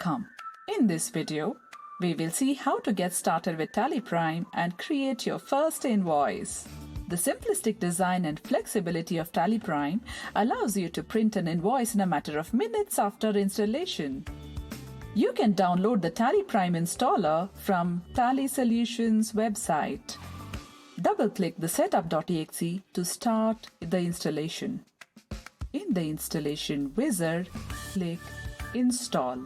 Welcome! In this video, we will see how to get started with Tally Prime and create your first invoice. The simplistic design and flexibility of Tally Prime allows you to print an invoice in a matter of minutes after installation. You can download the Tally Prime installer from Tally Solutions website. Double-click the setup.exe to start the installation. In the installation wizard, click Install.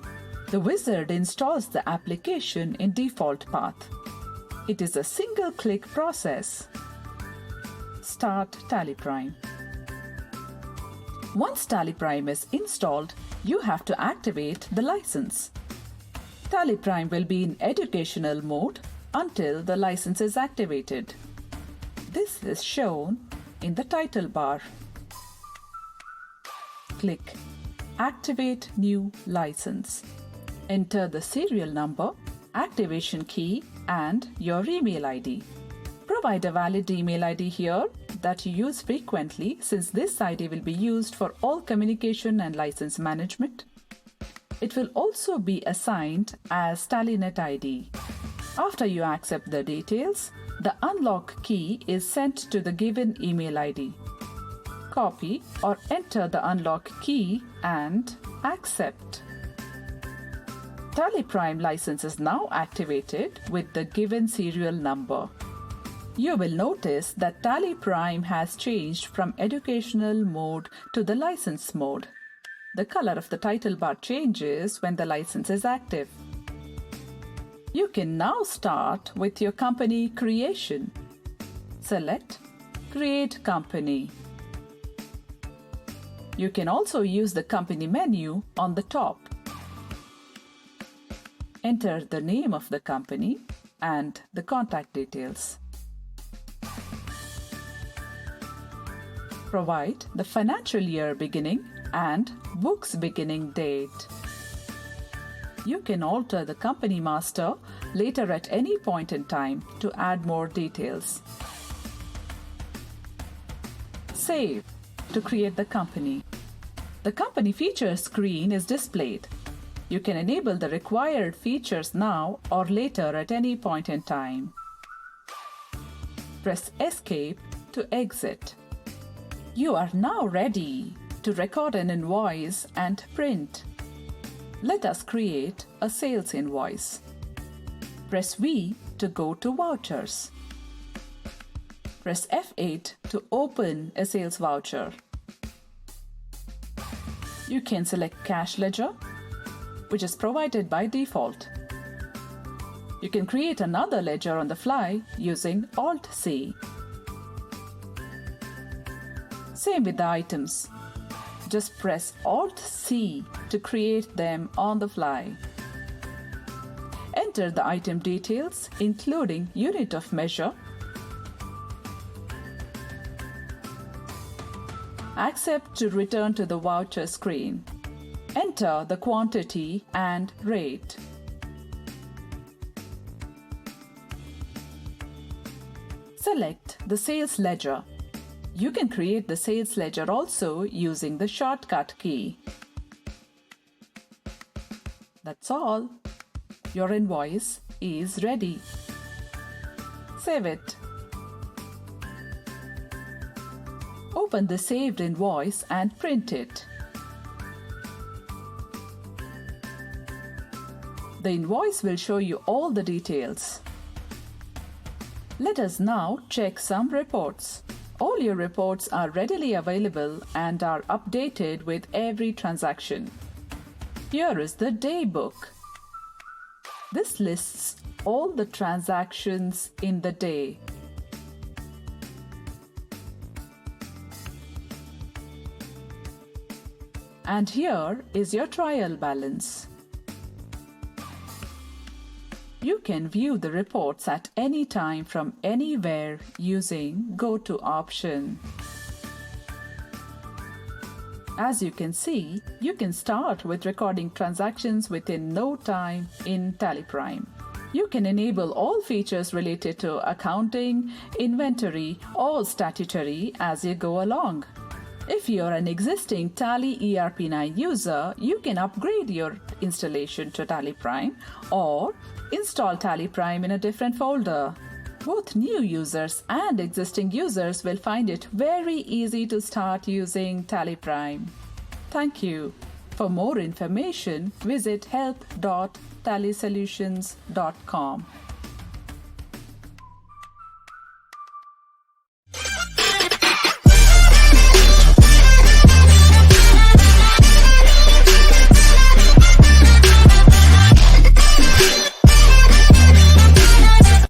The wizard installs the application in default path. It is a single-click process. Start Tally Prime. Once Tally Prime is installed, you have to activate the license. Tally Prime will be in educational mode until the license is activated. This is shown in the title bar. Click Activate New License. Enter the serial number, activation key, and your email ID. Provide a valid email ID here that you use frequently, since this ID will be used for all communication and license management. It will also be assigned as TallyNet ID. After you accept the details, the unlock key is sent to the given email ID. Copy or enter the unlock key and accept. Tally Prime license is now activated with the given serial number. You will notice that Tally Prime has changed from educational mode to the license mode. The color of the title bar changes when the license is active. You can now start with your company creation. Select Create Company. You can also use the company menu on the top. Enter the name of the company and the contact details. Provide the financial year beginning and books beginning date. You can alter the company master later at any point in time to add more details. Save to create the company. The company features screen is displayed. You can enable the required features now or later at any point in time. Press Escape to exit. You are now ready to record an invoice and print. Let us create a sales invoice. Press V to go to vouchers. Press F8 to open a sales voucher. You can select Cash Ledger, which is provided by default. You can create another ledger on the fly using Alt-C. Same with the items. Just press Alt-C to create them on the fly. Enter the item details, including unit of measure. Accept to return to the voucher screen. Enter the quantity and rate. Select the sales ledger. You can create the sales ledger also using the shortcut key. That's all. Your invoice is ready. Save it. Open the saved invoice and print it. The invoice will show you all the details. Let us now check some reports. All your reports are readily available and are updated with every transaction. Here is the day book. This lists all the transactions in the day. And here is your trial balance. You can view the reports at any time from anywhere using Go To option. As you can see, you can start with recording transactions within no time in Tally Prime. You can enable all features related to accounting, inventory, or statutory as you go along. If you're an existing Tally ERP9 user, you can upgrade your installation to Tally Prime or install Tally Prime in a different folder. Both new users and existing users will find it very easy to start using Tally Prime. Thank you. For more information, visit help.tallysolutions.com.